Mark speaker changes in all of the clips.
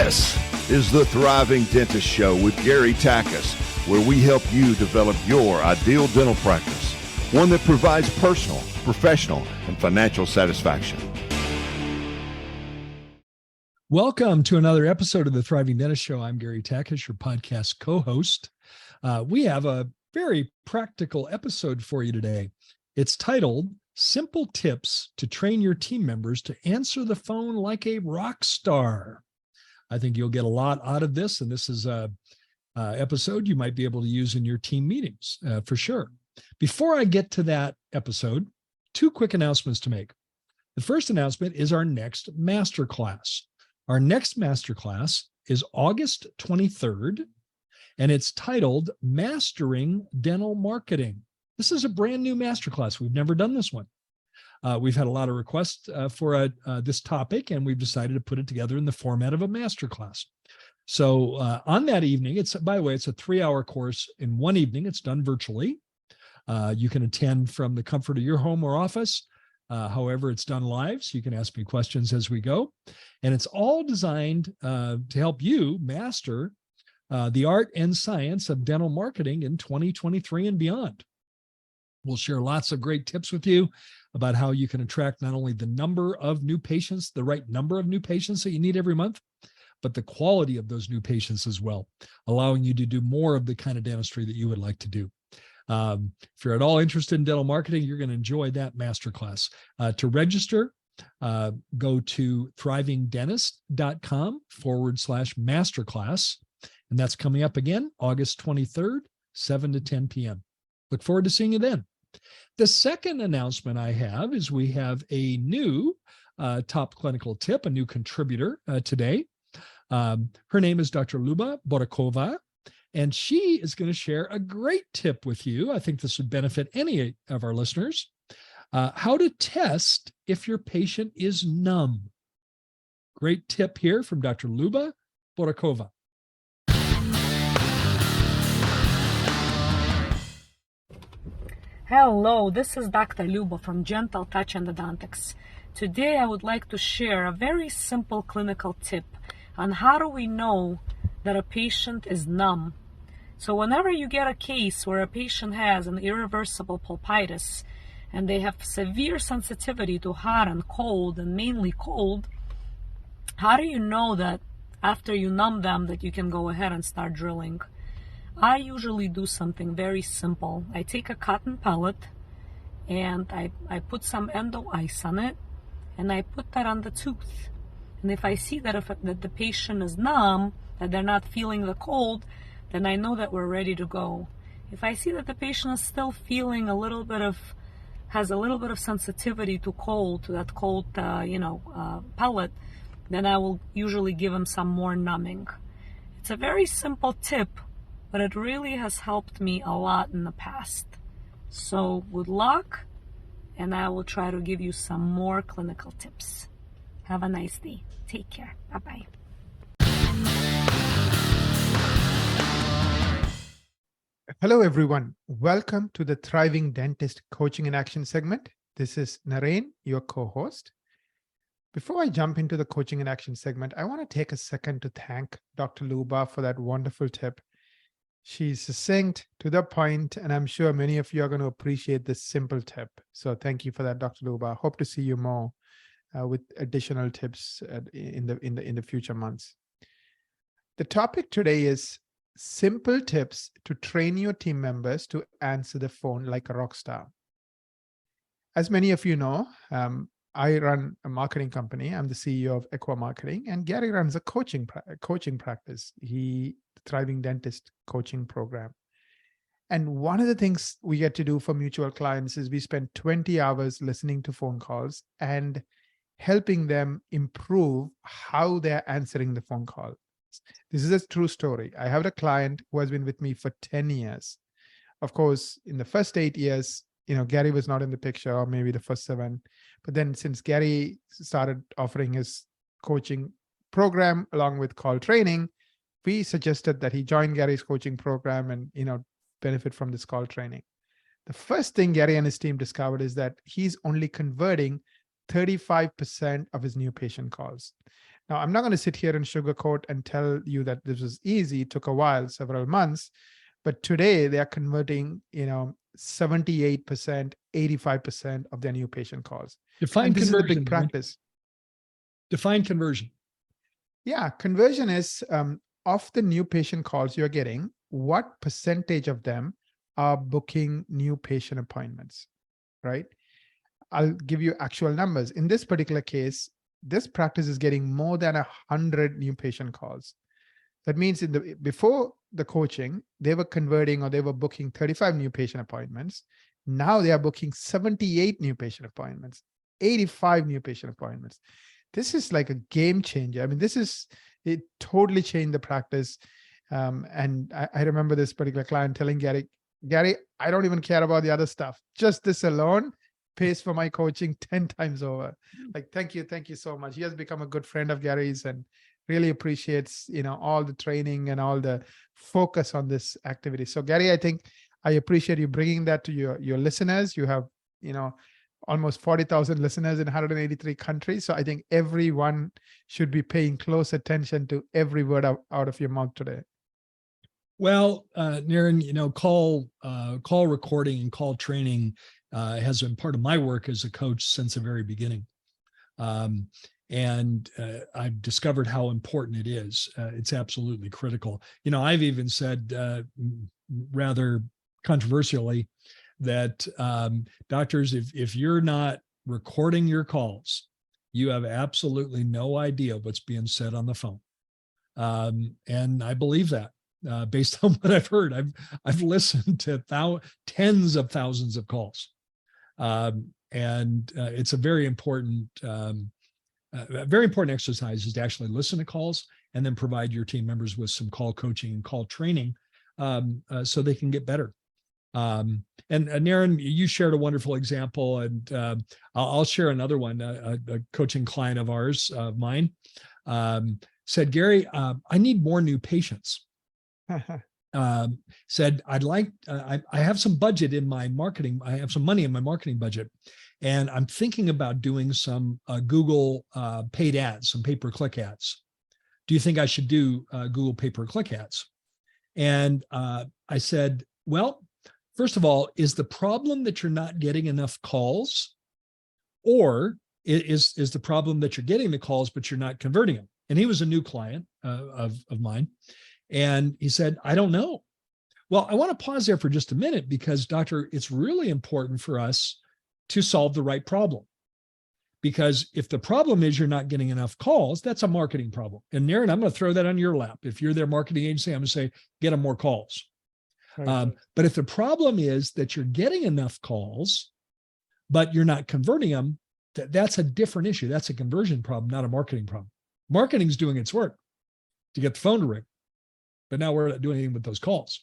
Speaker 1: This is the Thriving Dentist Show with Gary Takis, where we help you develop your ideal dental practice, one that provides personal, professional, and financial satisfaction.
Speaker 2: Welcome to another episode of the Thriving Dentist Show. I'm Gary Takis, your podcast co-host. We have a very practical episode for you today. It's titled, Simple Tips to Train Your Team Members to Answer the Phone Like a Rock Star. I think you'll get a lot out of this, and this is a episode you might be able to use in your team meetings for sure. Before I get to that episode, two quick announcements to make. The first announcement is our next masterclass. Our next masterclass is August 23rd, and it's titled Mastering Dental Marketing. This is a brand new masterclass. We've never done this one. We've had a lot of requests for this topic, and we've decided to put it together in the format of a masterclass. So on that evening, by the way, it's a 3-hour course in one evening. It's done virtually. You can attend from the comfort of your home or office. However, it's done live, so you can ask me questions as we go. And it's all designed to help you master the art and science of dental marketing in 2023 and beyond. We'll share lots of great tips with you about how you can attract not only the number of new patients, the right number of new patients that you need every month, but the quality of those new patients as well, allowing you to do more of the kind of dentistry that you would like to do. If you're at all interested in dental marketing, you're going to enjoy that masterclass. To register, go to thrivingdentist.com/masterclass. And that's coming up again, August 23rd, 7 to 10 p.m. Look forward to seeing you then. The second announcement I have is we have a new top clinical tip, a new contributor today. Her name is Dr. Luba Borakova. And she is going to share a great tip with you. I think this would benefit any of our listeners. How to test if your patient is numb. Great tip here from Dr. Luba Borakova.
Speaker 3: Hello, this is Dr. Luba from Gentle Touch Endodontics. Today I would like to share a very simple clinical tip on how do we know that a patient is numb. So whenever you get a case where a patient has an irreversible pulpitis and they have severe sensitivity to hot and cold, and mainly cold, how do you know that after you numb them that you can go ahead and start drilling? I usually do something very simple. I take a cotton pellet and I put some endo ice on it, and I put that on the tooth. And if I see that that the patient is numb, that they're not feeling the cold, then I know that we're ready to go. If I see that the patient is still feeling has a little bit of sensitivity to cold, to that cold, pellet, then I will usually give him some more numbing. It's a very simple tip, but it really has helped me a lot in the past. So good luck, and I will try to give you some more clinical tips. Have a nice day. Take care. Bye-bye.
Speaker 4: Hello, everyone. Welcome to the Thriving Dentist Coaching in Action segment. This is Naren, your co-host. Before I jump into the Coaching in Action segment, I want to take a second to thank Dr. Luba for that wonderful tip. She's succinct, to the point, and I'm sure many of you are going to appreciate this simple tip. So thank you for that, Dr. Luba. Hope to see you more with additional tips in the future months. The topic today is simple tips to train your team members to answer the phone like a rock star. As many of you know, I run a marketing company. I'm the CEO of Equa Marketing, and Gary runs a coaching practice. The Thriving Dentist coaching program. And one of the things we get to do for mutual clients is we spend 20 hours listening to phone calls and helping them improve how they're answering the phone call. This is a true story. I have a client who has been with me for 10 years. Of course, in the first 8 years, Gary was not in the picture, or maybe the first 7. But then since Gary started offering his coaching program along with call training, we suggested that he join Gary's coaching program and, benefit from this call training. The first thing Gary and his team discovered is that he's only converting 35% of his new patient calls. Now, I'm not going to sit here and sugarcoat and tell you that this was easy. It took a while, several months, but today they are converting, 78%, 85% of their new patient calls.
Speaker 2: Define
Speaker 4: And this is the
Speaker 2: conversion.
Speaker 4: big practice.
Speaker 2: Define conversion.
Speaker 4: Yeah, conversion is of the new patient calls you're getting, what percentage of them are booking new patient appointments, right? I'll give you actual numbers. In this particular case, this practice is getting more than 100 new patient calls. That means before the coaching, they were converting or they were booking 35 new patient appointments. Now they are booking 78 new patient appointments, 85 new patient appointments. This is like a game changer. I mean, it totally changed the practice. And I remember this particular client telling Gary, I don't even care about the other stuff. Just this alone pays for my coaching 10 times over. Like, thank you so much. He has become a good friend of Gary's and really appreciates, all the training and all the focus on this activity. So Gary, I think I appreciate you bringing that to your listeners. You have, almost 40,000 listeners in 183 countries. So I think everyone should be paying close attention to every word out of your mouth today.
Speaker 2: Well, Naren, call recording and call training has been part of my work as a coach since the very beginning. And I've discovered how important it is. It's absolutely critical. I've even said rather controversially that doctors, if you're not recording your calls, you have absolutely no idea what's being said on the phone. And I believe that based on what I've heard. I've listened to tens of thousands of calls. And it's a very important exercise is to actually listen to calls and then provide your team members with some call coaching and call training so they can get better. And Naren, you shared a wonderful example, and I'll share another one. A coaching client of ours, of mine, said, Gary, I need more new patients. Said, I have some budget in my marketing. I have some money in my marketing budget, and I'm thinking about doing some Google paid ads, some pay-per-click ads. Do you think I should do Google pay-per-click ads? And I said, well, first of all, is the problem that you're not getting enough calls, or is the problem that you're getting the calls but you're not converting them? And he was a new client of mine. And he said, I don't know. Well, I want to pause there for just a minute because, doctor, it's really important for us to solve the right problem. Because if the problem is you're not getting enough calls, that's a marketing problem. And Naren, I'm going to throw that on your lap. If you're their marketing agency, I'm going to say, get them more calls. But if the problem is that you're getting enough calls, but you're not converting them, that's a different issue. That's a conversion problem, not a marketing problem. Marketing's doing its work to get the phone to ring, but now we're not doing anything with those calls.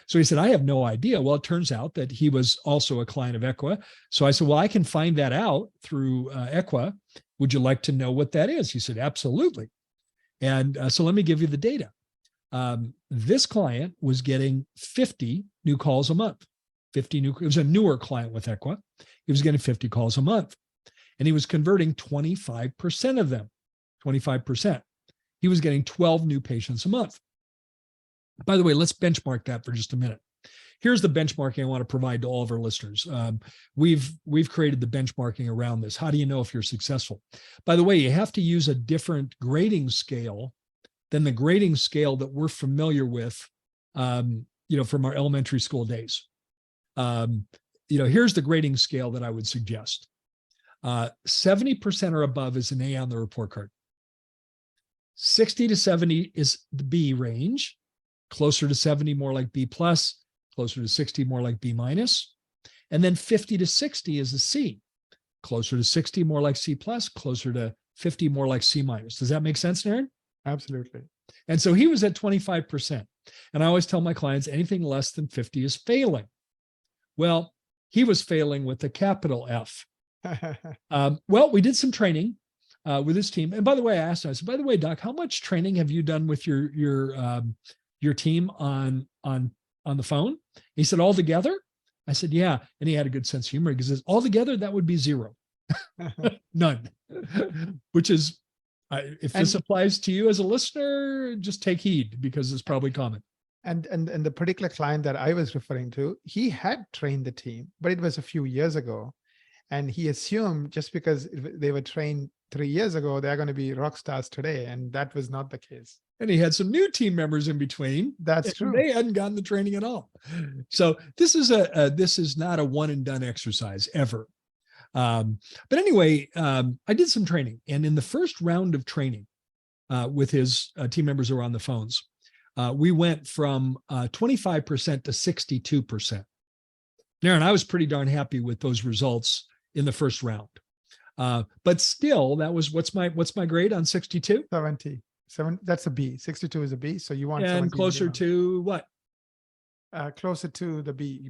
Speaker 2: So he said, I have no idea. Well, it turns out that he was also a client of Equa. So I said, well, I can find that out through Equa. Would you like to know what that is? He said, absolutely. And so let me give you the data. This client was getting 50 new calls a month. It was a newer client with Equa. He was getting 50 calls a month, and he was converting 25% of them. 25%. He was getting 12 new patients a month. By the way, let's benchmark that for just a minute. Here's the benchmarking I want to provide to all of our listeners. We've created the benchmarking around this. How do you know if you're successful? By the way, you have to use a different grading scale than the grading scale that we're familiar with, from our elementary school days. Here's the grading scale that I would suggest. 70% or above is an A on the report card. 60 to 70 is the B range. Closer to 70, more like B plus. Closer to 60, more like B minus. And then 50 to 60 is a C. Closer to 60, more like C plus. Closer to 50, more like C minus. Does that make sense, Naren?
Speaker 4: Absolutely.
Speaker 2: And so he was at 25%. And I always tell my clients anything less than 50 is failing. Well, he was failing with a capital F. Well, we did some training with his team. And by the way, I asked him, I said, by the way, Doc, how much training have you done with your team on the phone? He said, all together? I said, yeah. And he had a good sense of humor. He says, all together, that would be zero. None, which is If this applies to you as a listener, just take heed because it's probably common.
Speaker 4: And the particular client that I was referring to, he had trained the team, but it was a few years ago. And he assumed just because they were trained 3 years ago, they're going to be rock stars today. And that was not the case.
Speaker 2: And he had some new team members in between.
Speaker 4: That's true.
Speaker 2: They hadn't gotten the training at all. So this is not a one and done exercise ever. But anyway, I did some training, and in the first round of training with his team members who were on the phones, we went from 25% to 62%. Aaron, I was pretty darn happy with those results in the first round. But still, that was what's my grade on 62?
Speaker 4: 70. That's a B. 62 is a B. So you want
Speaker 2: and closer to what?
Speaker 4: Closer to the B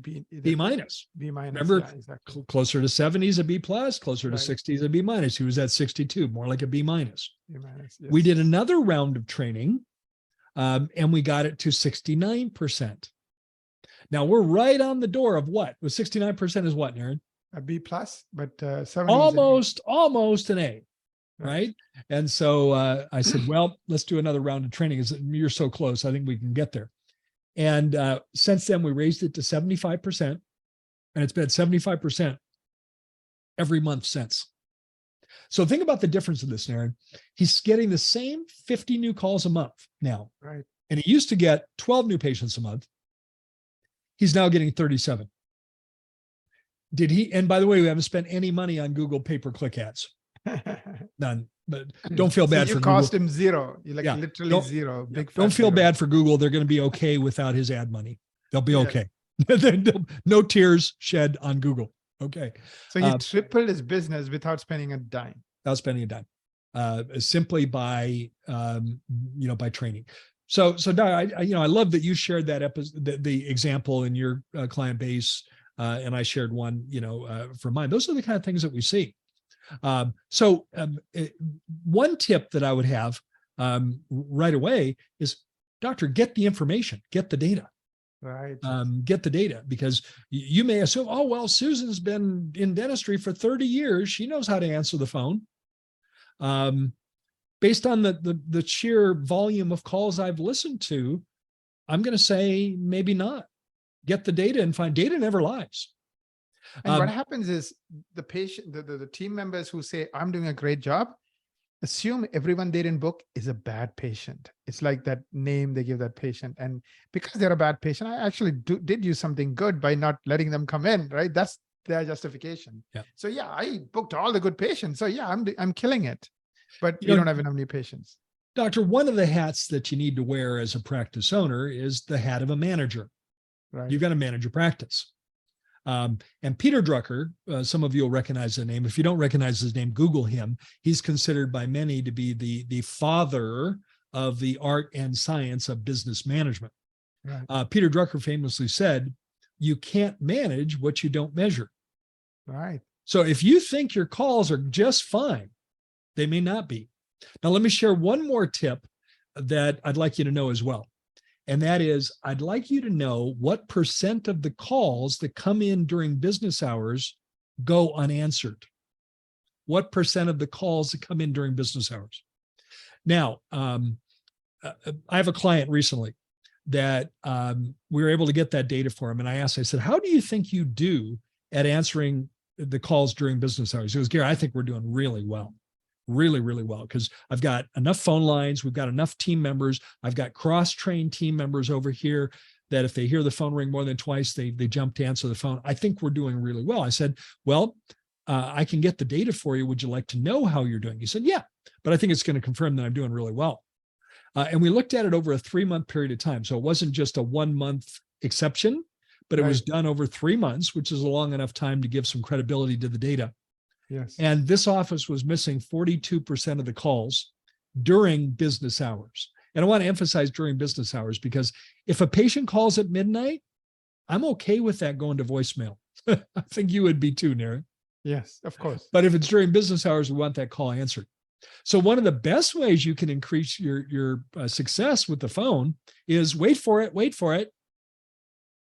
Speaker 2: minus.
Speaker 4: B minus.
Speaker 2: Remember,
Speaker 4: yeah, exactly.
Speaker 2: Closer to 70 is a B plus, closer to
Speaker 4: Right.
Speaker 2: 60 is a B minus. He was at 62, more like a B minus.
Speaker 4: B minus, yes.
Speaker 2: We did another round of training, and we got it to 69%. Now we're right on the door of what? Was 69% is what, Aaron?
Speaker 4: A B plus, but 70
Speaker 2: almost an A, right? And so I said, well, let's do another round of training. You're so close. I think we can get there. And since then, we raised it to 75%, and it's been 75% every month since. So think about the difference in this, Aaron. He's getting the same 50 new calls a month now.
Speaker 4: Right.
Speaker 2: And he used to get 12 new patients a month. He's now getting 37. Did he? And by the way, we haven't spent any money on Google pay-per-click ads. None. But don't feel bad for Google.
Speaker 4: You cost him zero. You literally zero.
Speaker 2: Don't feel bad for Google. They're going to be okay without his ad money. They'll be okay. No tears shed on Google. Okay.
Speaker 4: So he tripled his business without spending a dime.
Speaker 2: Without spending a dime, simply by by training. So Doc, I love that you shared that episode, the example in your client base, and I shared one, for mine. Those are the kind of things that we see. One tip that I would have right away is, doctor, get the information, get the data.
Speaker 4: Right.
Speaker 2: Get the data, because you may assume, oh, well, Susan's been in dentistry for 30 years. She knows how to answer the phone. Based on the sheer volume of calls I've listened to, I'm going to say maybe not. Get the data and find data never lies.
Speaker 4: And what happens is the patient, the team members who say, I'm doing a great job, assume everyone they didn't book is a bad patient. It's like that name they give that patient. And because they're a bad patient, I actually did you something good by not letting them come in, right? That's their justification. Yeah. So yeah, I booked all the good patients. So yeah, I'm killing it. But you don't have enough new patients.
Speaker 2: Doctor, one of the hats that you need to wear as a practice owner is the hat of a manager. Right. You've got to manage your practice. And Peter Drucker, some of you will recognize the name. If you don't recognize his name, Google him. He's considered by many to be the father of the art and science of business management. Right. Peter Drucker famously said, you can't manage what you don't measure.
Speaker 4: Right.
Speaker 2: So if you think your calls are just fine, they may not be. Now, let me share one more tip that I'd like you to know as well. And that is, I'd like you to know what % of the calls that come in during business hours go unanswered. What % of the calls that come in during business hours? Now, I have a client recently that we were able to get that data for him. And I said, how do you think you do at answering the calls during business hours? He goes, Gary, I think we're doing really well. Really, really well, because I've got enough phone lines. We've got enough team members. I've got cross-trained team members over here that if they hear the phone ring more than twice, they jump to answer the phone. I think we're doing really well. I said, well, I can get the data for you. Would you like to know how you're doing? He said, yeah, but I think it's going to confirm that I'm doing really well. And we looked at it over a 3-month period of time. So it wasn't just a 1-month exception, but it was done over 3 months, which is a long enough time to give some credibility to the data.
Speaker 4: Yes.
Speaker 2: And this office was missing 42% of the calls during business hours. And I want to emphasize during business hours, because if a patient calls at midnight, I'm okay with that going to voicemail. I think you would be too, Naren.
Speaker 4: Yes, of course.
Speaker 2: But if it's during business hours, we want that call answered. So one of the best ways you can increase your success with the phone is wait for it,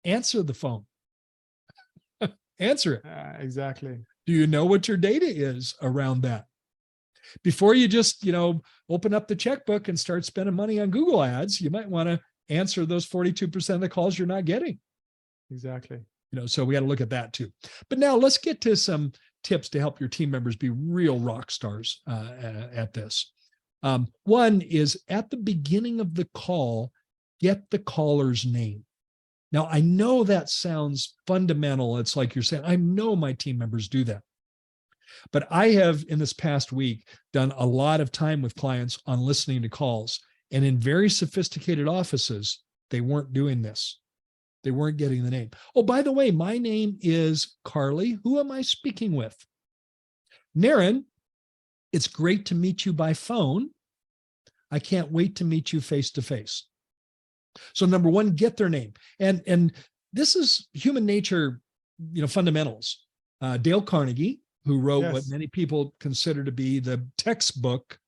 Speaker 2: answer the phone. Answer it.
Speaker 4: Exactly.
Speaker 2: Do you know what your data is around that? before you just, open up the checkbook and start spending money on Google ads, you might want to answer those 42% of the calls you're not getting.
Speaker 4: Exactly.
Speaker 2: So we got to look at that too. But now let's get to some tips to help your team members be real rock stars at this. One is at the beginning of the call, get the caller's name. Now, I know that sounds fundamental. It's like you're saying, I know my team members do that. But I have, in this past week, done a lot of time with clients on listening to calls. And in very sophisticated offices, they weren't doing this. They weren't getting the name. Oh, by the way, my name is Carly. Who am I speaking with? Naren, it's great to meet you by phone. I can't wait to meet you face to face. So number one, get their name. And this is human nature, fundamentals. Dale Carnegie, who wrote what many people consider to be the textbook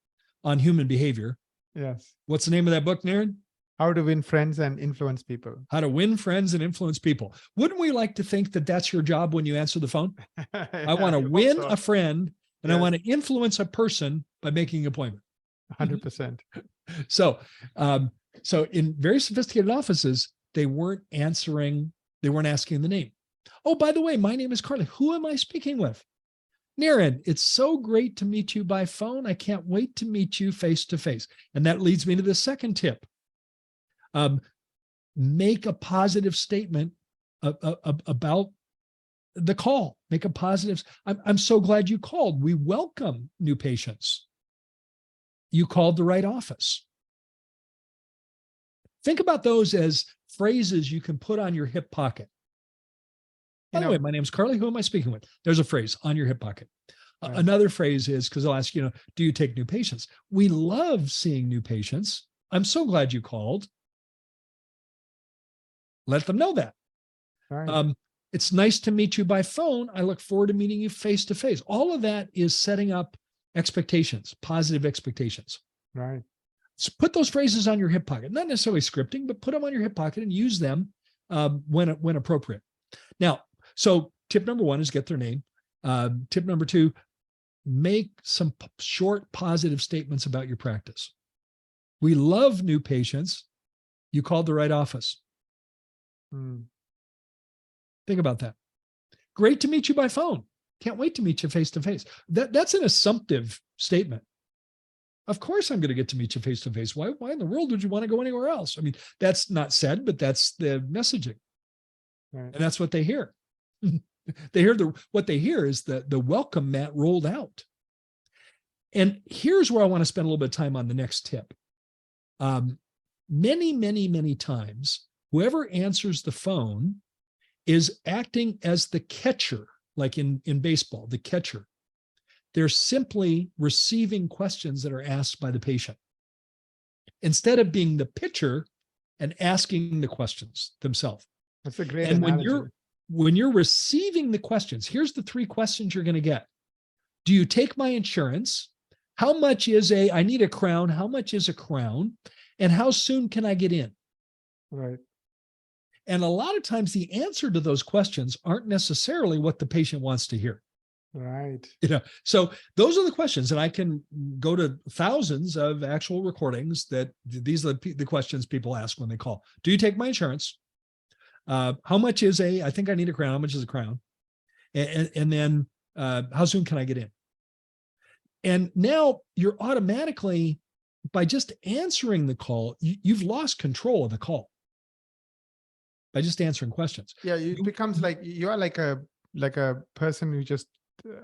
Speaker 2: on human behavior.
Speaker 4: Yes. What's
Speaker 2: the name of that book, Naren?
Speaker 4: How to Win Friends and Influence People.
Speaker 2: How to Win Friends and Influence People. Wouldn't we like to think that that's your job when you answer the phone? I want to win a friend and I want to influence a person by making an appointment.
Speaker 4: 100%.
Speaker 2: So in very sophisticated offices, they weren't asking the name. Oh, by the way, my name is Carly. Who am I speaking with? Naren, it's so great to meet you by phone. I can't wait to meet you face to face. And that leads me to the second tip. Make a positive statement about the call. Make a positive. I'm so glad you called. We welcome new patients. You called the right office. Think about those as phrases you can put on your hip pocket. By the way, my name's Carly. Who am I speaking with? There's a phrase on your hip pocket. Right. Another phrase is, because they'll ask, do you take new patients? We love seeing new patients. I'm so glad you called. Let them know that. Right. It's nice to meet you by phone. I look forward to meeting you face to face. All of that is setting up expectations, positive expectations.
Speaker 4: Right.
Speaker 2: So put those phrases on your hip pocket, not necessarily scripting, but put them on your hip pocket and use them when appropriate. Now, so tip number one is get their name. Tip number two, make some short positive statements about your practice. We love new patients. You called the right office. Think about that. Great to meet you by phone. Can't wait to meet you face to face. That's an assumptive statement. Of course, I'm going to get to meet you face to face. Why in the world would you want to go anywhere else? I mean, that's not said, but that's the messaging. Right. And that's what they hear. What they hear is the welcome mat rolled out. And here's where I want to spend a little bit of time on the next tip. Many, many, many times, whoever answers the phone is acting as the catcher, like in baseball, the catcher. They're simply receiving questions that are asked by the patient, instead of being the pitcher and asking the questions themselves.
Speaker 4: That's a great analogy.
Speaker 2: When you're receiving the questions, here's the three questions you're going to get. Do you take my insurance? How much is I need a crown? How much is a crown? And how soon can I get in?
Speaker 4: Right.
Speaker 2: And a lot of times the answer to those questions aren't necessarily what the patient wants to hear.
Speaker 4: Right.
Speaker 2: So those are the questions, and I can go to thousands of actual recordings that these are the questions people ask when they call. Do you take my insurance? How much is I think I need a crown. How much is a crown? And then how soon can I get in? And now you're automatically, by just answering the call, you've lost control of the call by just answering questions.
Speaker 4: Yeah, it becomes like you are like a person who just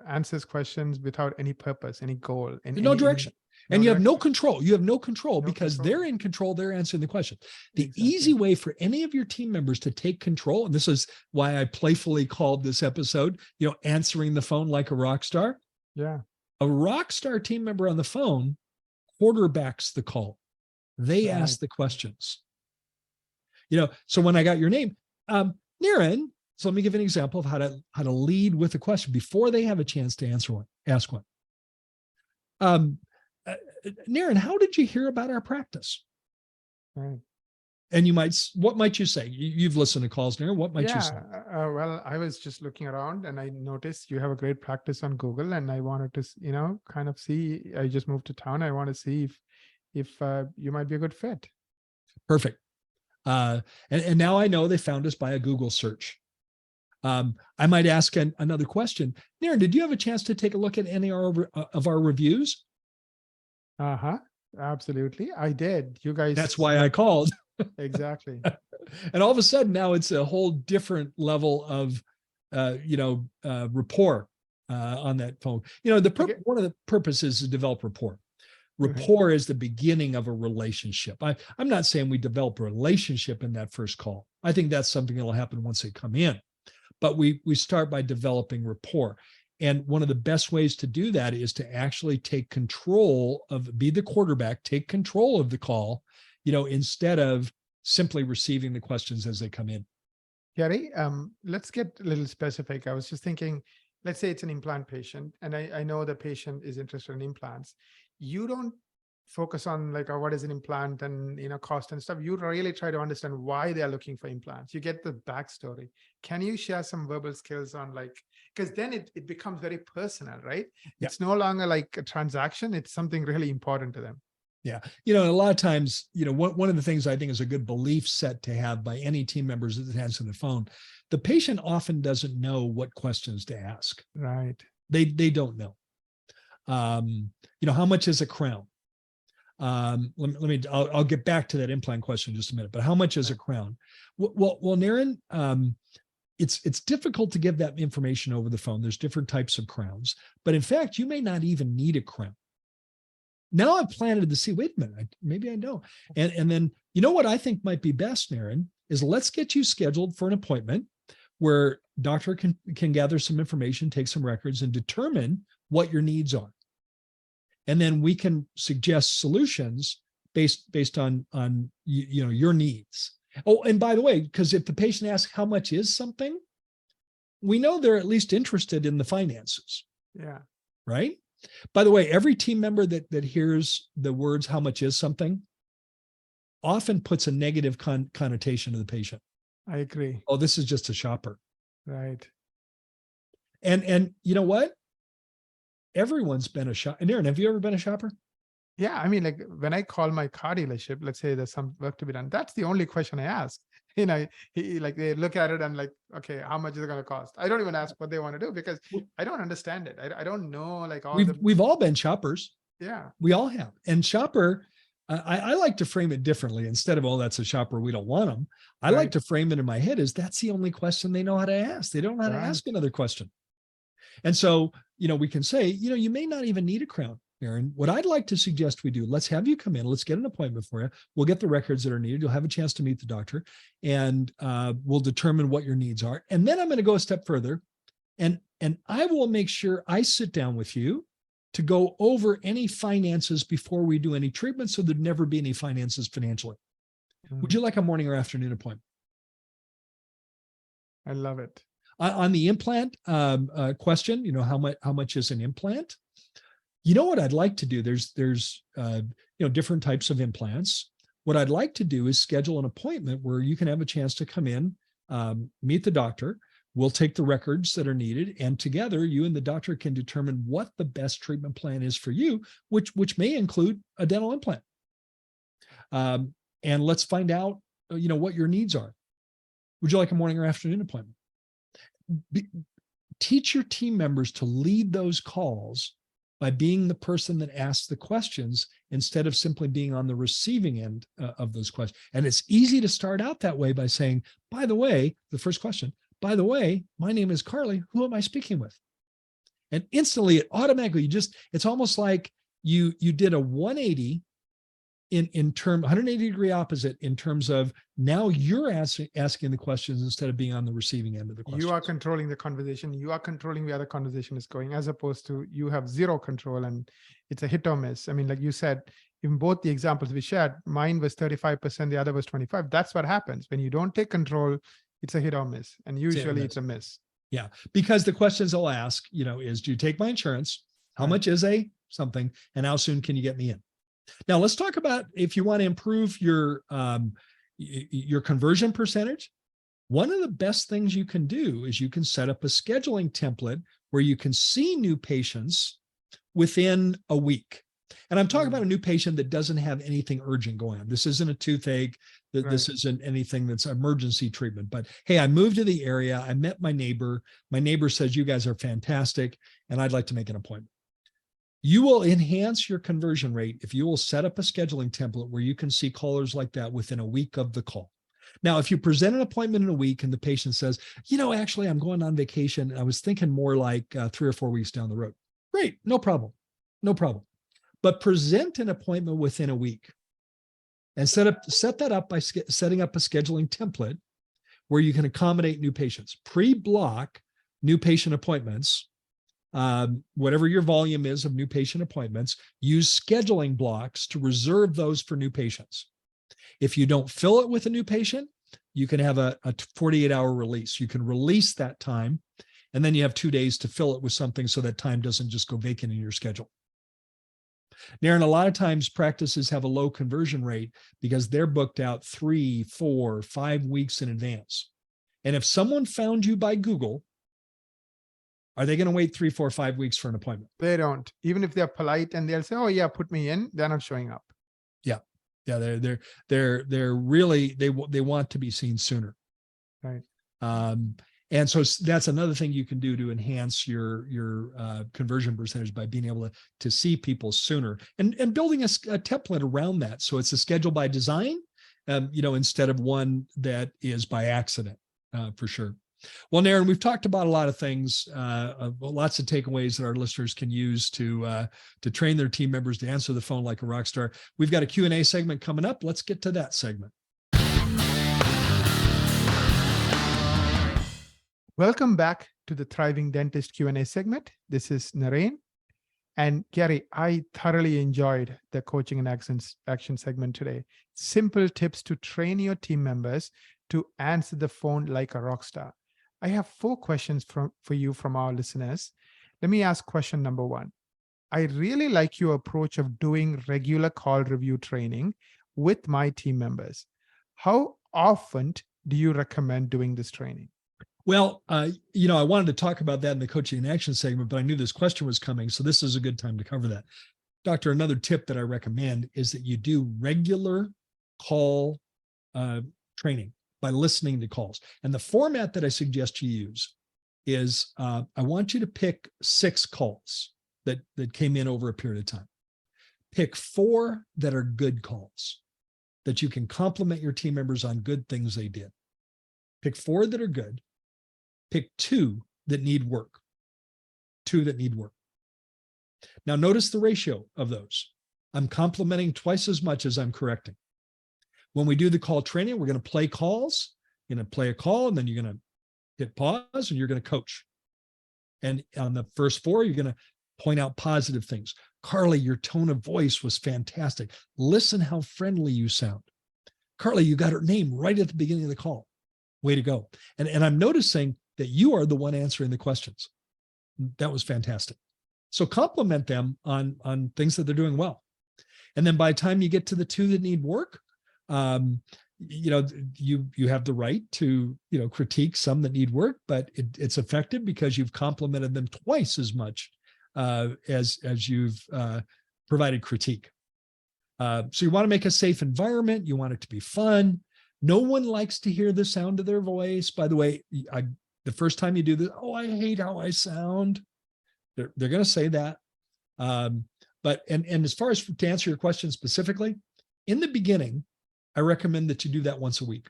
Speaker 4: answers questions without any purpose, any goal, and
Speaker 2: no direction. And you have no control. You have no control
Speaker 4: No
Speaker 2: because
Speaker 4: control.
Speaker 2: they're in control. They're answering the question. The
Speaker 4: Exactly.
Speaker 2: easy way for any of your team members to take control, and this is why I playfully called this episode, answering the phone like a rock star.
Speaker 4: Yeah.
Speaker 2: A rock star team member on the phone quarterbacks the call. They
Speaker 4: Right.
Speaker 2: ask the questions. So when I got your name, Naren, so let me give an example of how to lead with a question before they have a chance to ask one. Naren, how did you hear about our practice?
Speaker 4: Right.
Speaker 2: And what might you say? You've listened to calls now. What might you say?
Speaker 4: Well, I was just looking around and I noticed you have a great practice on Google, and I wanted to, kind of see. I just moved to town. I want to see if you might be a good fit.
Speaker 2: Perfect. And now I know they found us by a Google search. I might ask another question. Naren, did you have a chance to take a look at any of our reviews?
Speaker 4: Absolutely. I did. You guys.
Speaker 2: That's why I called.
Speaker 4: Exactly.
Speaker 2: And all of a sudden now it's a whole different level of, rapport on that phone. One of the purposes is to develop rapport. Rapport is the beginning of a relationship. I'm not saying we develop a relationship in that first call. I think that's something that'll happen once they come in. But we start by developing rapport. And one of the best ways to do that is to actually take control be the quarterback, take control of the call, instead of simply receiving the questions as they come in.
Speaker 4: Gary, let's get a little specific. I was just thinking, let's say it's an implant patient, and I know the patient is interested in implants. You don't focus on what is an implant and cost and stuff. You really try to understand why they're looking for implants. You get the backstory. Can you share some verbal skills on because then it becomes very personal, right? Yeah. It's no longer like a transaction. It's something really important to them.
Speaker 2: Yeah. A lot of times, one of the things I think is a good belief set to have by any team members that answer the phone, the patient often doesn't know what questions to ask.
Speaker 4: Right.
Speaker 2: They don't know. How much is a crown? I'll get back to that implant question in just a minute, but how much is a crown? Well, Naren, it's difficult to give that information over the phone. There's different types of crowns, but in fact, you may not even need a crown. Now I've planted to see, wait a minute, maybe I don't. And then, what I think might be best, Naren, is let's get you scheduled for an appointment where doctor can gather some information, take some records, and determine what your needs are. And then we can suggest solutions based on your needs. Oh, and by the way, because if the patient asks how much is something, we know they're at least interested in the finances.
Speaker 4: Yeah.
Speaker 2: Right? By the way, every team member that hears the words "how much is something" often puts a negative connotation to the patient.
Speaker 4: I agree.
Speaker 2: Oh, this is just a shopper.
Speaker 4: Right.
Speaker 2: And you know what? Everyone's been a shopper. Naren, have you ever been a shopper?
Speaker 4: Yeah. I mean, when I call my car dealership, let's say there's some work to be done. That's the only question I ask. They look at it and okay, how much is it going to cost? I don't even ask what they want to do because I don't understand it. I don't know
Speaker 2: we've all been shoppers.
Speaker 4: Yeah.
Speaker 2: We all have. And shopper, I like to frame it differently. Instead of, oh, that's a shopper, we don't want them. I like to frame it in my head as that's the only question they know how to ask. They don't know how to ask another question. And so, we can say, you may not even need a crown, Naren. What I'd like to suggest we do, let's have you come in, let's get an appointment for you. We'll get the records that are needed. You'll have a chance to meet the doctor and we'll determine what your needs are. And then I'm going to go a step further and I will make sure I sit down with you to go over any finances before we do any treatment. So there'd never be any finances financially. Would you like a morning or afternoon appointment?
Speaker 4: I love it.
Speaker 2: On the implant question, how much is an implant? What I'd like to do, there's different types of implants. What I'd like to do is schedule an appointment where you can have a chance to come in, meet the doctor. We'll take the records that are needed, and together you and the doctor can determine what the best treatment plan is for you, which may include a dental implant. And let's find out, what your needs are. Would you like a morning or afternoon appointment? Teach your team members to lead those calls by being the person that asks the questions instead of simply being on the receiving end of those questions. And it's easy to start out that way by saying, by the way, the first question, by the way, my name is Carly. Who am I speaking with? And instantly, it automatically, it's almost like you did a 180 in term 180 degree opposite in terms of now you're asking the questions instead of being on the receiving end of the questions.
Speaker 4: You are controlling the conversation. You are controlling where the conversation is going, as opposed to you have zero control and it's a hit or miss. I mean, like you said, in both the examples we shared, mine was 35%, the other was 25. That's what happens when you don't take control. It's a hit or miss, and usually it's a miss.
Speaker 2: Yeah, because the questions I'll ask, is do you take my insurance? How much is a something, and how soon can you get me in? Now let's talk about if you want to improve your your conversion percentage. One of the best things you can do is you can set up a scheduling template where you can see new patients within a week. And I'm talking about a new patient that doesn't have anything urgent going on. This isn't a toothache. This isn't anything that's emergency treatment. But hey, I moved to the area. I met my neighbor. My neighbor says, you guys are fantastic, and I'd like to make an appointment. You will enhance your conversion rate if you will set up a scheduling template where you can see callers like that within a week of the call. Now, if you present an appointment in a week and the patient says, actually, I'm going on vacation, and I was thinking more like 3 or 4 weeks down the road. Great, no problem. No problem. But present an appointment within a week and set that up by setting up a scheduling template where you can accommodate new patients. Pre-block new patient appointments, whatever your volume is of new patient appointments. Use scheduling blocks to reserve those for new patients. If you don't fill it with a new patient, you can have a 48-hour release. You can release that time, and then you have 2 days to fill it with something so that time doesn't just go vacant in your schedule. Naren, a lot of times practices have a low conversion rate because they're booked out 3, 4, 5 weeks in advance. And if someone found you by Google, are they going to wait 3, 4, 5 weeks for an appointment?
Speaker 4: They don't. Even if they're polite and they'll say, "Oh yeah, put me in," they're not showing up.
Speaker 2: Yeah, they're really, they want to be seen sooner.
Speaker 4: Right.
Speaker 2: And so that's another thing you can do to enhance your conversion percentage by being able to see people sooner and building a template around that. So it's a schedule by design, instead of one that is by accident, for sure. Well, Naren, we've talked about a lot of things, lots of takeaways that our listeners can use to train their team members to answer the phone like a rock star. We've got a Q&A segment coming up. Let's get to that segment.
Speaker 4: Welcome back to the Thriving Dentist Q&A segment. This is Naren. And Gary, I thoroughly enjoyed the coaching and action segment today. Simple tips to train your team members to answer the phone like a rock star. I have 4 questions for you from our listeners. Let me ask question number 1. I really like your approach of doing regular call review training with my team members. How often do you recommend doing this training?
Speaker 2: Well, I wanted to talk about that in the coaching and action segment, but I knew this question was coming, so this is a good time to cover that. Doctor, another tip that I recommend is that you do regular call training by listening to calls. And the format that I suggest you use is I want you to pick 6 calls that came in over a period of time. Pick 4 that are good calls that you can compliment your team members on good things they did. Pick 4 that are good. Pick 2 that need work. 2 that need work. Now notice the ratio of those. I'm complimenting twice as much as I'm correcting. When we do the call training, we're going to play calls. You're going to play a call, and then you're going to hit pause, and you're going to coach. And on the first 4, you're going to point out positive things. Carly, your tone of voice was fantastic. Listen how friendly you sound. Carly, you got her name right at the beginning of the call. Way to go. And I'm noticing that you are the one answering the questions. That was fantastic. So compliment them on things that they're doing well. And then by the time you get to the 2 that need work, you have the right to, critique some that need work, but it's effective because you've complimented them twice as much as you've provided critique. So you want to make a safe environment. You want it to be fun. No one likes to hear the sound of their voice. By the way, the first time you do this, "Oh, I hate how I sound." They're going to say that. But as far as to answer your question specifically, in the beginning, I recommend that you do that once a week,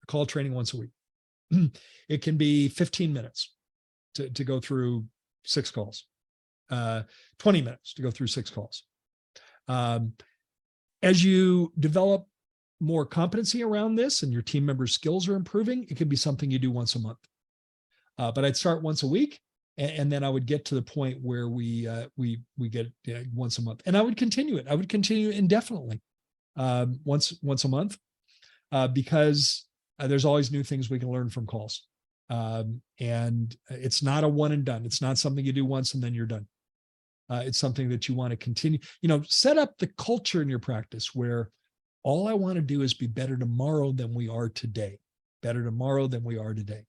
Speaker 2: call training once a week. It can be 15 minutes to go through 6 calls, 20 minutes to go through 6 calls. As you develop more competency around this and your team members' skills are improving, it could be something you do once a month. But I'd start once a week, and then I would get to the point where we get once a month, and I would continue it. I would continue indefinitely, once a month, because there's always new things we can learn from calls, and it's not a one and done. It's not something you do once and then you're done. It's something that you want to continue. Set up the culture in your practice where All I want to do is be better tomorrow than we are today. Better tomorrow than we are today.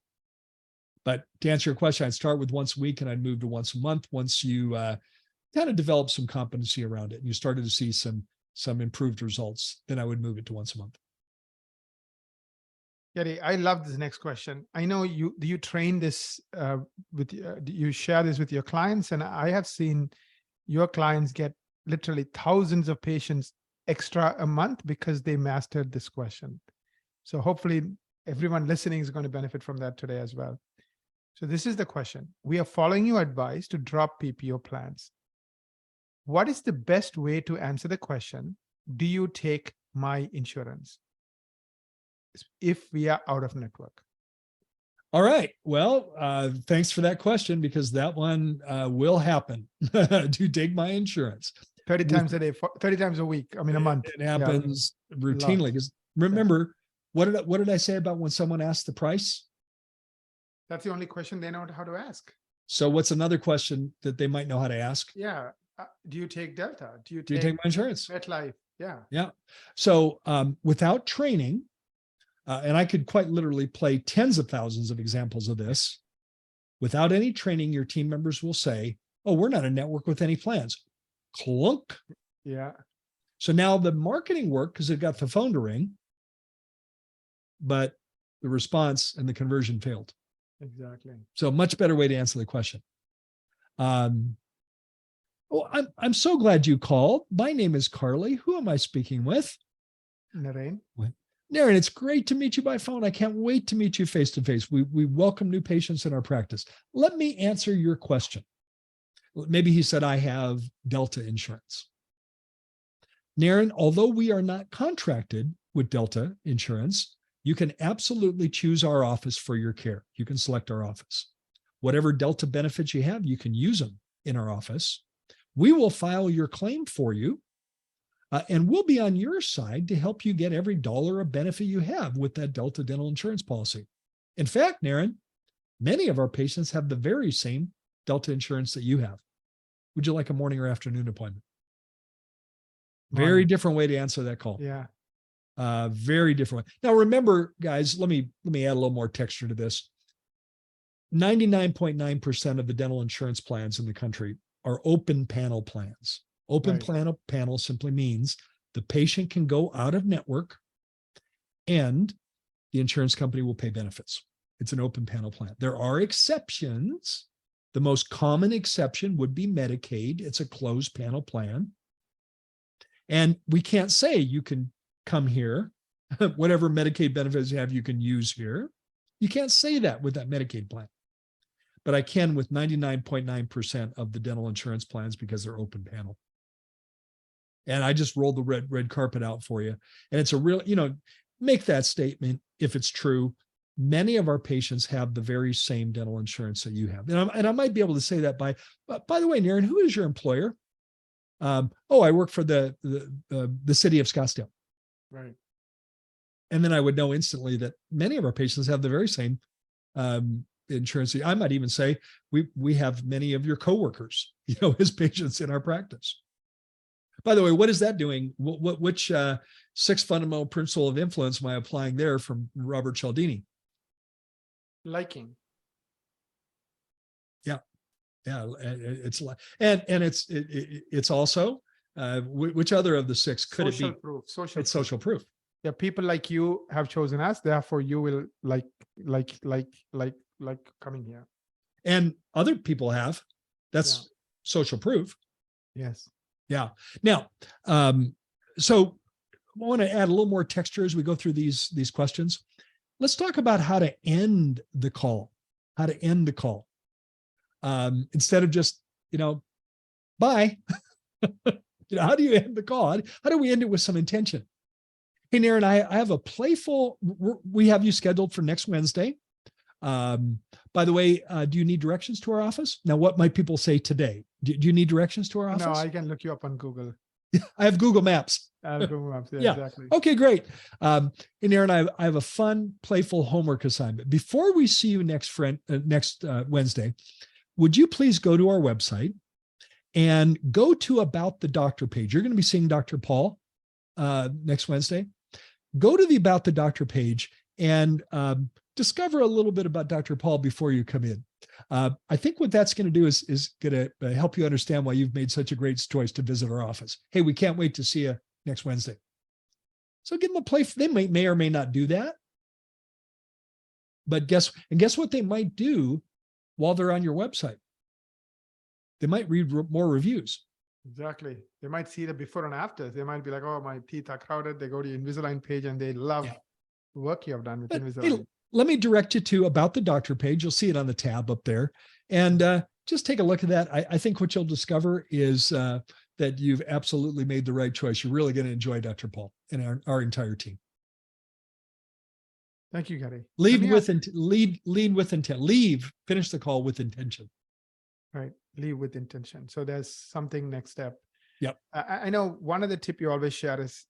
Speaker 2: But to answer your question, I'd start with once a week and I'd move to once a month. Once you kind of develop some competency around it and you started to see some improved results, then I would move it to once a month.
Speaker 4: Gary, I love this next question. I know you train this you share this with your clients, and I have seen your clients get literally thousands of patients extra a month because they mastered this question. So hopefully everyone listening is going to benefit from that today as well. So this is the question. We are following your advice to drop PPO plans. What is the best way to answer the question, do you take my insurance if we are out of network?
Speaker 2: All right. Well, thanks for that question, because that one will happen. Do you take my insurance?
Speaker 4: 30 times a day, 30 times a week. I mean, a month.
Speaker 2: It happens routinely. Because remember, what did I say about when someone asks the price?
Speaker 4: That's the only question they know how to ask.
Speaker 2: So what's another question that they might know how to ask?
Speaker 4: Yeah. Do you take Delta? Do you
Speaker 2: take my insurance?
Speaker 4: MetLife? Yeah.
Speaker 2: Yeah. So without training, and I could quite literally play tens of thousands of examples of this, without any training, your team members will say, oh, we're not a network with any plans. Clunk.
Speaker 4: Yeah.
Speaker 2: So now the marketing worked because it got the phone to ring, but the response and the conversion failed.
Speaker 4: Exactly.
Speaker 2: So much better way to answer the question. I'm so glad you called. My name is Carly. Who am I speaking with?
Speaker 4: Naren.
Speaker 2: Naren, it's great to meet you by phone. I can't wait to meet you face to face. We welcome new patients in our practice. Let me answer your question. Maybe he said, I have Delta insurance. Naren, although we are not contracted with Delta insurance, you can absolutely choose our office for your care. You can select our office. Whatever Delta benefits you have, you can use them in our office. We will file your claim for you, and we'll be on your side to help you get every dollar of benefit you have with that Delta dental insurance policy. In fact, Naren, many of our patients have the very same Delta insurance that you have. Would you like a morning or afternoon appointment? Very different way to answer that call.
Speaker 4: Yeah.
Speaker 2: Very different way. Now, remember, guys, let me add a little more texture to this. 99.9% of the dental insurance plans in the country are open panel plans. Open panel simply means the patient can go out of network and the insurance company will pay benefits. It's an open panel plan. There are exceptions. The most common exception would be Medicaid. It's a closed panel plan. And we can't say you can come here, whatever Medicaid benefits you have, you can use here. You can't say that with that Medicaid plan. But I can with 99.9% of the dental insurance plans because they're open panel. And I just rolled the red carpet out for you. And it's a real, make that statement if it's true. Many of our patients have the very same dental insurance that you have. And I might be able to say that by the way, Naren, who is your employer? I work for the city of Scottsdale.
Speaker 4: Right.
Speaker 2: And then I would know instantly that many of our patients have the very same insurance. I might even say we have many of your coworkers, as patients in our practice. By the way, what is that doing? Which 6 fundamental principle of influence am I applying there from Robert Cialdini?
Speaker 4: Liking.
Speaker 2: Yeah, it's it's also which other of the 6 could it be? It's social proof.
Speaker 4: Yeah, people like you have chosen us, therefore you will like coming here.
Speaker 2: And other people have. That's social proof.
Speaker 4: Yes.
Speaker 2: Yeah. Now, so I want to add a little more texture as we go through these questions. Let's talk about how to end the call. How to end the call. Instead of just, bye. How do you end the call? How do we end it with some intention? Hey, Naren, I have a playful, we have you scheduled for next Wednesday. By the way, do you need directions to our office? Now, what might people say today? Do you need directions to our office?
Speaker 4: No, I can look you up on Google.
Speaker 2: I have Google Maps.
Speaker 4: Google Maps, yeah, exactly.
Speaker 2: Okay, great. And Naren, I have a fun, playful homework assignment. Before we see you next Wednesday, would you please go to our website and go to About the Doctor page? You're going to be seeing Dr. Paul next Wednesday, go to the About the Doctor page and discover a little bit about Dr. Paul before you come in. I think what that's going to do is going to help you understand why you've made such a great choice to visit our office. Hey, we can't wait to see you next Wednesday. So give them a play. They may or may not do that. But guess what they might do while they're on your website? They might read more reviews.
Speaker 4: Exactly. They might see the before and after. They might be like, oh, my teeth are crowded. They go to your Invisalign page and they love the work you have done with Invisalign.
Speaker 2: Hey, let me direct you to About the Doctor page. You'll see it on the tab up there. And just take a look at that. I think what you'll discover is that you've absolutely made the right choice. You're really going to enjoy Dr. Paul and our entire team.
Speaker 4: Thank you, Gary.
Speaker 2: Lead with intent. Finish the call with intention.
Speaker 4: Right. Leave with intention. So there's something next step.
Speaker 2: Yep.
Speaker 4: I know one of the tip you always share is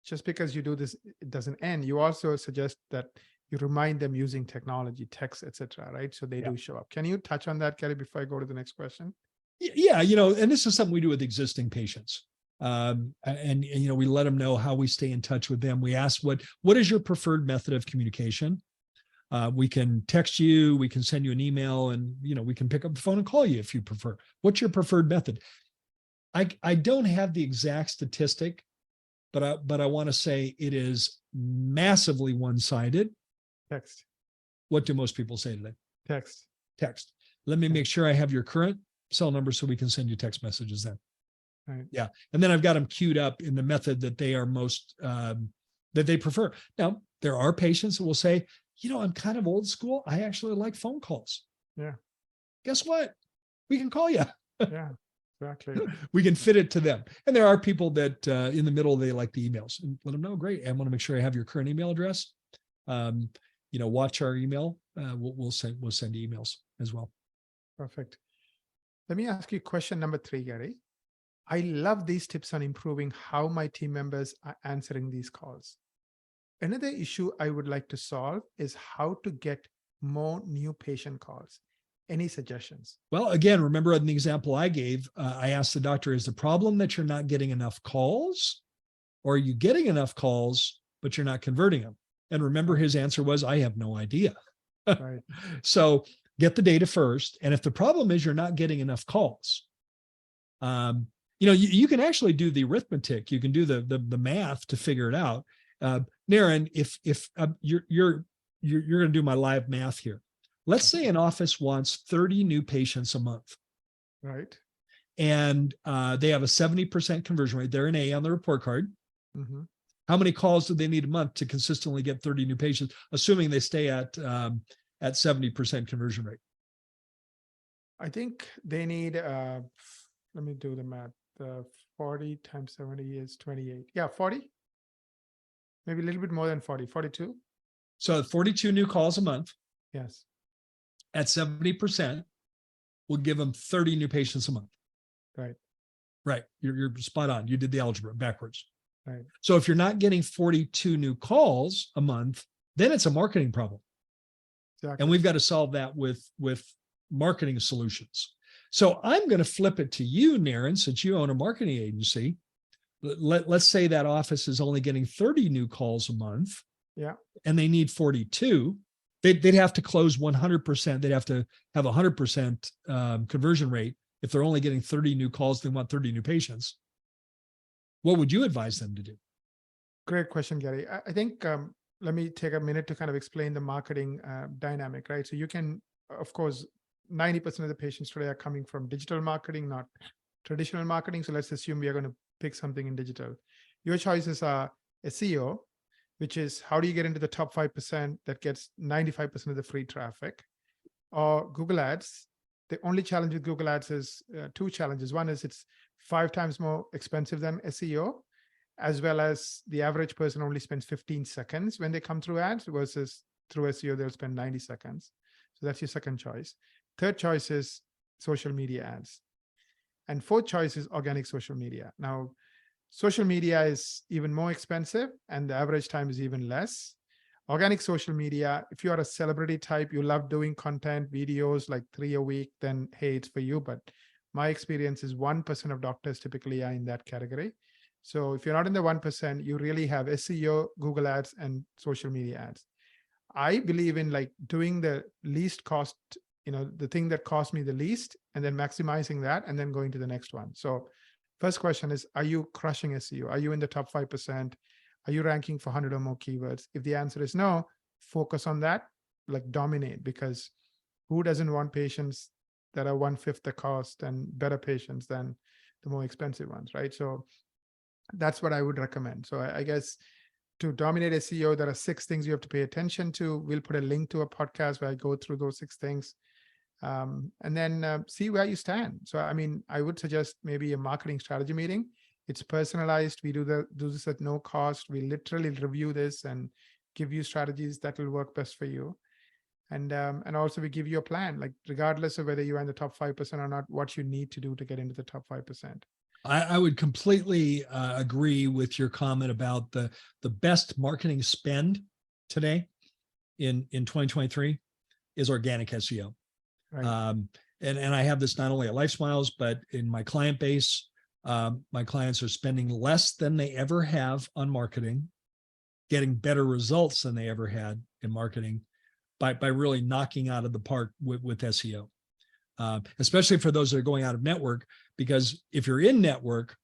Speaker 4: just because you do this, it doesn't end. You also suggest that you remind them using technology, text, etc. Right? So they do show up. Can you touch on that, Gary, before I go to the next question?
Speaker 2: Yeah, and this is something we do with existing patients. And we let them know how we stay in touch with them. We ask what is your preferred method of communication? We can text you, we can send you an email, and we can pick up the phone and call you if you prefer. What's your preferred method? I don't have the exact statistic, but I want to say it is massively one-sided.
Speaker 4: Text.
Speaker 2: What do most people say today?
Speaker 4: Text.
Speaker 2: Let me make sure I have your current cell number so we can send you text messages then.
Speaker 4: Right.
Speaker 2: Yeah. And then I've got them queued up in the method that they are most, that they prefer. Now, there are patients that will say, I'm kind of old school. I actually like phone calls.
Speaker 4: Yeah.
Speaker 2: Guess what? We can call you.
Speaker 4: Yeah, exactly.
Speaker 2: We can fit it to them. And there are people that in the middle, they like the emails, and let them know, great. I want to make sure I have your current email address. Watch our email. We'll send emails as well.
Speaker 4: Perfect. Let me ask you question number 3, Gary. I love these tips on improving how my team members are answering these calls. Another issue I would like to solve is how to get more new patient calls. Any suggestions?
Speaker 2: Well, again, remember in the example I gave, I asked the doctor, is the problem that you're not getting enough calls, or are you getting enough calls, but you're not converting them? And remember, his answer was, I have no idea.
Speaker 4: Right.
Speaker 2: So get the data first. And if the problem is you're not getting enough calls, you can actually do the arithmetic. You can do the math to figure it out. Naren, if you're going to do my live math here. Let's say an office wants 30 new patients a month.
Speaker 4: Right.
Speaker 2: And they have a 70% conversion rate. They're an A on the report card.
Speaker 4: Mm-hmm.
Speaker 2: How many calls do they need a month to consistently get 30 new patients, assuming they stay at 70% conversion rate?
Speaker 4: I think they need, let me do the math. 40 times 70 is 28. Yeah, 40. Maybe a little bit more than 40, 42.
Speaker 2: So 42 new calls a month.
Speaker 4: Yes.
Speaker 2: At 70% will give them 30 new patients a month. Right. You're spot on. You did the algebra backwards.
Speaker 4: Right.
Speaker 2: So if you're not getting 42 new calls a month, then it's a marketing problem.
Speaker 4: Exactly.
Speaker 2: And we've got to solve that with marketing solutions. So I'm going to flip it to you, Naren, since you own a marketing agency. Let's say that office is only getting 30 new calls a month.
Speaker 4: Yeah.
Speaker 2: And they need 42. They'd have to close 100%. They'd have to have 100% conversion rate. If they're only getting 30 new calls, they want 30 new patients. What would you advise them to do?
Speaker 4: Great question, Gary. I think let me take a minute to kind of explain the marketing dynamic, right? So you can, of course, 90% of the patients today are coming from digital marketing, not traditional marketing. So let's assume we are going to pick something in digital. Your choices are SEO, which is how do you get into the top 5% that gets 95% of the free traffic, or Google Ads. The only challenge with Google Ads is 2 challenges. One is it's 5 times more expensive than SEO, as well as the average person only spends 15 seconds when they come through ads versus through SEO, they'll spend 90 seconds. So that's your second choice. Third choice is social media ads. And fourth choice is organic social media. Now, social media is even more expensive and the average time is even less. Organic social media, if you are a celebrity type, you love doing content, videos like 3 a week, then hey, it's for you. But my experience is 1% of doctors typically are in that category. So if you're not in the 1%, you really have SEO, Google ads, and social media ads. I believe in like doing the least cost, the thing that cost me the least, and then maximizing that and then going to the next one. So first question is, are you crushing SEO? Are you in the top 5%? Are you ranking for 100 or more keywords? If the answer is no, focus on that, like dominate, because who doesn't want patients that are 1/5 the cost and better patients than the more expensive ones, right? So that's what I would recommend. So I guess to dominate SEO, there are 6 things you have to pay attention to. We'll put a link to a podcast where I go through those 6 things. And then see where you stand. So, I mean, I would suggest maybe a marketing strategy meeting. It's personalized. We do this at no cost. We literally review this and give you strategies that will work best for you. And also we give you a plan, like regardless of whether you're in the top 5% or not, what you need to do to get into the top 5%.
Speaker 2: I would completely agree with your comment about the best marketing spend today in 2023 is organic SEO. Right. And I have this not only at LifeSmiles, but in my client base. My clients are spending less than they ever have on marketing, getting better results than they ever had in marketing by really knocking out of the park with SEO. Especially for those that are going out of network, because if you're in network,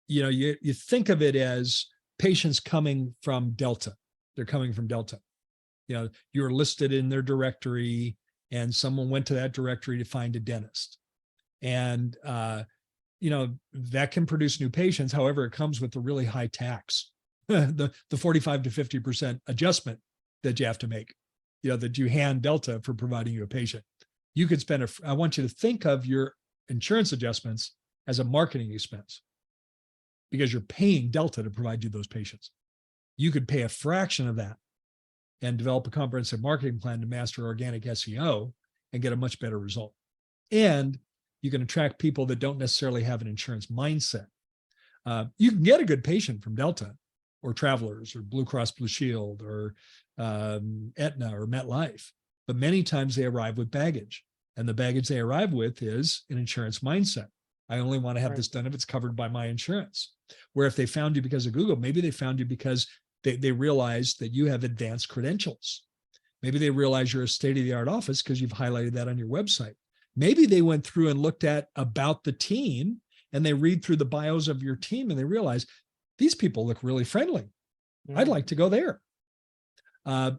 Speaker 2: you think of it as patients coming from Delta. They're coming from Delta. You're listed in their directory, and someone went to that directory to find a dentist. And, that can produce new patients. However, it comes with a really high tax, the 45 to 50% adjustment that you have to make, that you hand Delta for providing you a patient. You could spend I want you to think of your insurance adjustments as a marketing expense because you're paying Delta to provide you those patients. You could pay a fraction of that and develop a comprehensive marketing plan to master organic SEO and get a much better result. And you can attract people that don't necessarily have an insurance mindset. You can get a good patient from Delta or Travelers or Blue Cross Blue Shield or Aetna or MetLife, but many times they arrive with baggage. And the baggage they arrive with is an insurance mindset. I only want to have this done if it's covered by my insurance. Where if they found you because of Google, maybe they found you because they realized that you have advanced credentials. Maybe they realize you're a state-of-the-art office because you've highlighted that on your website. Maybe they went through and looked at about the team and they read through the bios of your team and they realize these people look really friendly. Yeah. I'd like to go there.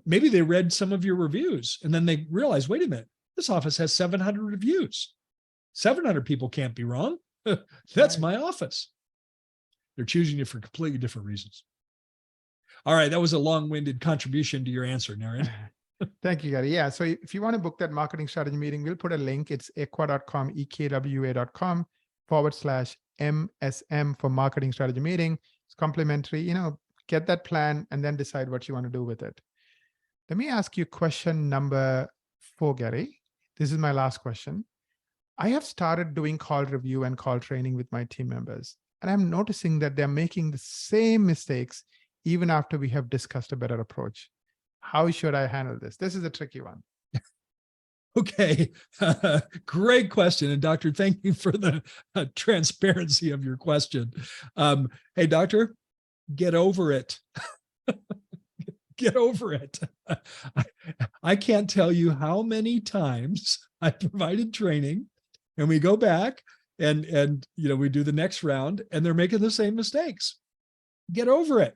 Speaker 2: Maybe they read some of your reviews and then they realize, wait a minute, this office has 700 reviews. 700 people can't be wrong. That's my office. They're choosing you for completely different reasons. All right, that was a long-winded contribution to your answer, Naren.
Speaker 4: Thank you, Gary. Yeah, so if you want to book that marketing strategy meeting, we'll put a link. It's equa.com, ekwa.com/MSM for marketing strategy meeting. It's complimentary. Get that plan and then decide what you want to do with it. Let me ask you question number 4, Gary. This is my last question. I have started doing call review and call training with my team members, and I'm noticing that they're making the same mistakes even after we have discussed a better approach. How should I handle this? This is a tricky one.
Speaker 2: Okay, great question. And doctor, thank you for the transparency of your question. Hey, doctor, get over it. Get over it. I can't tell you how many times I provided training and we go back and we do the next round and they're making the same mistakes. Get over it.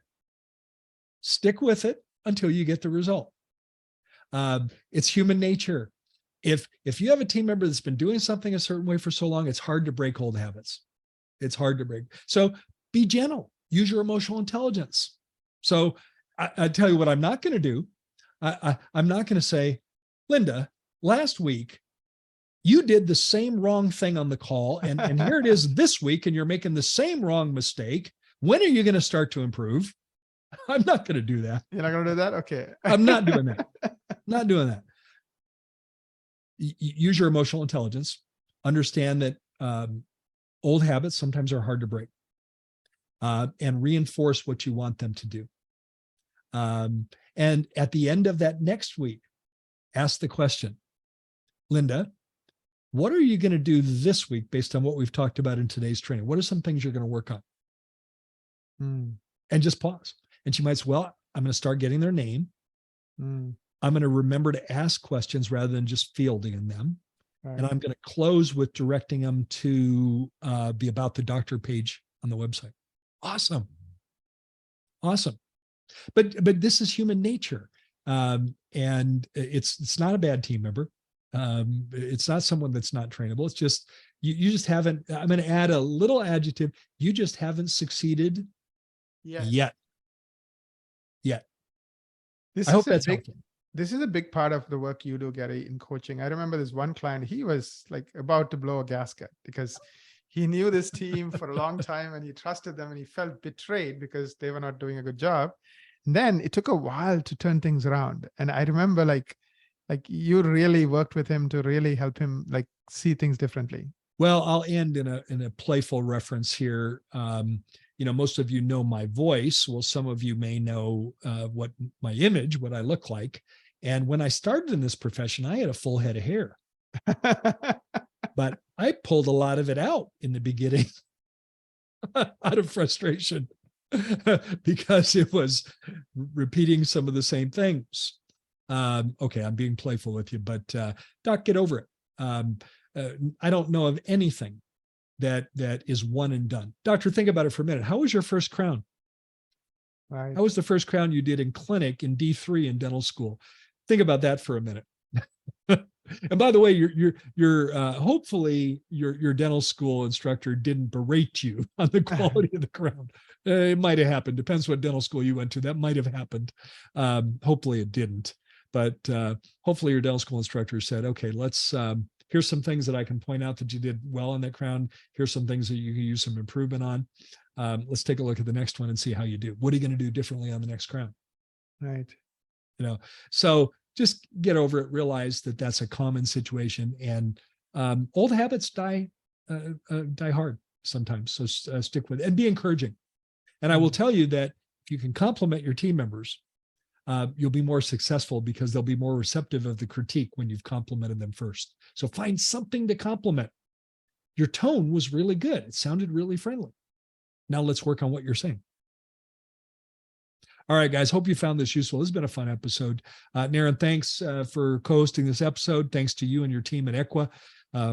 Speaker 2: Stick with it until you get the result. It's human nature. If you have a team member that's been doing something a certain way for so long, it's hard to break old habits. It's hard to break. So be gentle. Use your emotional intelligence. So I tell you what I'm not going to do. I'm not going to say, Linda, last week, you did the same wrong thing on the call, and here it is this week, and you're making the same wrong mistake. When are you going to start to improve? I'm not going to do that.
Speaker 4: You're not going to do that? Okay.
Speaker 2: I'm not doing that. Not doing that. Use your emotional intelligence. Understand that old habits sometimes are hard to break, and reinforce what you want them to do. And at the end of that next week, ask the question, Linda, what are you going to do this week based on what we've talked about in today's training? What are some things you're going to work on?
Speaker 4: Mm.
Speaker 2: and just pause. And she might say, well, I'm going to start getting their name.
Speaker 4: Mm.
Speaker 2: I'm going to remember to ask questions rather than just fielding them.
Speaker 4: Right.
Speaker 2: And I'm going to close with directing them to the About the Doctor page on the website. Awesome. Awesome. But this is human nature. And it's not a bad team member. It's not someone that's not trainable. It's just, you just haven't, I'm going to add a little adjective. You just haven't succeeded yet. I hope that's helpful.
Speaker 4: This is a big part of the work you do, Gary, in coaching. I remember this one client, he was like about to blow a gasket because he knew this team for a long time and he trusted them and he felt betrayed because they were not doing a good job. And then it took a while to turn things around. And I remember like you really worked with him to really help him like see things differently.
Speaker 2: Well, I'll end in a playful reference here. Most of you know my voice. Well, some of you may know what my image, what I look like. And when I started in this profession, I had a full head of hair, but I pulled a lot of it out in the beginning out of frustration because it was repeating some of the same things. Okay, I'm being playful with you, but Doc, get over it. I don't know of anything that is one and done. Doctor, think about it for a minute. How was your first crown?
Speaker 4: Right.
Speaker 2: How was the first crown you did in clinic in D3 in dental school? Think about that for a minute. And by the way, you're hopefully your dental school instructor didn't berate you on the quality of the crown. It might have happened. Depends what dental school you went to. That might have happened. Hopefully it didn't. But hopefully your dental school instructor said, okay, let's here's some things that I can point out that you did well on that crown. Here's some things that you can use some improvement on. Let's take a look at the next one and see how you do. What are you going to do differently on the next crown?
Speaker 4: Right.
Speaker 2: So just get over it, realize that that's a common situation, and old habits die hard sometimes. So stick with it and be encouraging. And I will tell you that if you can compliment your team members, you'll be more successful because they'll be more receptive of the critique when you've complimented them first. So find something to compliment. Your tone was really good. It sounded really friendly. Now let's work on what you're saying. All right, guys, hope you found this useful. This has been a fun episode. Naren, thanks for co-hosting this episode. Thanks to you and your team at Equa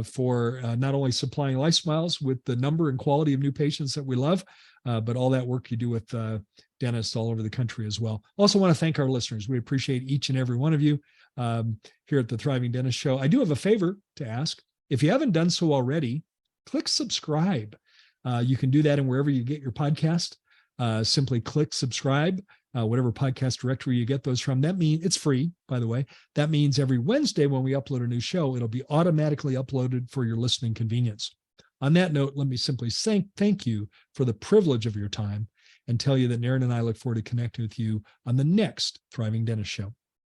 Speaker 2: for not only supplying LifeSmiles with the number and quality of new patients that we love, but all that work you do with dentists all over the country as well. Also want to thank our listeners. We appreciate each and every one of you here at the Thriving Dentist Show. I do have a favor to ask. If you haven't done so already, click subscribe. You can do that in wherever you get your podcast. Simply click subscribe, whatever podcast directory you get those from. That means it's free, by the way. That means every Wednesday when we upload a new show, it'll be automatically uploaded for your listening convenience. On that note, let me simply thank you for the privilege of your time and tell you that Naren and I look forward to connecting with you on the next Thriving Dentist Show.